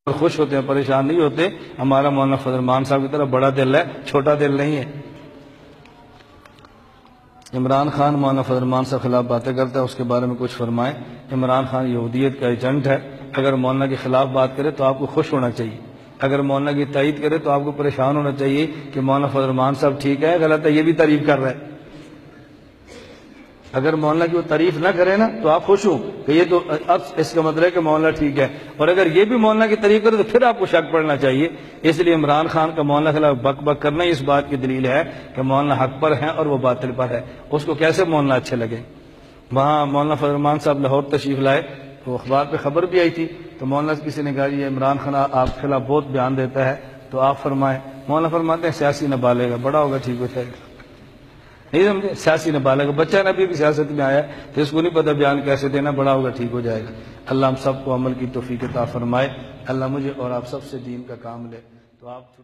خوش ہوتے ہیں، پریشان نہیں ہوتے. ہمارا مولانا فضل الرحمان صاحب کی طرح بڑا دل ہے، چھوٹا دل نہیں ہے. عمران خان مولانا فضل الرحمان صاحب خلاف باتیں کرتا ہے، اس کے بارے میں کچھ فرمائیں. عمران خان یہودیت کا ایجنٹ ہے. اگر مولانا کے خلاف بات کرے تو آپ کو خوش ہونا چاہیے، اگر مولانا کی تائید کرے تو آپ کو پریشان ہونا چاہیے کہ مولانا فضل الرحمان صاحب ٹھیک ہے غلط ہے، یہ بھی تعریف کر رہا ہے. اگر مولانا کی وہ تعریف نہ کرے نا تو آپ خوش ہوں کہ یہ تو اب اس کا مطلب ہے کہ مولانا ٹھیک ہے، اور اگر یہ بھی مولانا کی تعریف کرے تو پھر آپ کو شک پڑنا چاہیے. اس لیے عمران خان کا مولانا کے خلاف بک بک کرنا ہی اس بات کی دلیل ہے کہ مولانا حق پر ہیں اور وہ باطل پر ہے. اس کو کیسے مولانا اچھے لگے. وہاں مولانا فضل الرحمان صاحب لاہور تشریف لائے تو اخبار پہ خبر بھی آئی تھی، تو مولانا سے کسی نے کہا یہ عمران خان آپ کے خلاف بہت بیان دیتا ہے تو آپ فرمائیں. مولانا فرماتے ہیں سیاسی نابالغ ہے، بڑا ہوگا ٹھیک ہو جائے گا. نہیں سمجھے، سیاسی نابالغ بچہ نہ بھی سیاست میں آیا تو اس کو نہیں پتہ بیان کیسے دینا، بڑا ہوگا ٹھیک ہو جائے گا. اللہ ہم سب کو عمل کی توفیق عطا فرمائے. اللہ مجھے اور آپ سب سے دین کا کام لے. تو آپ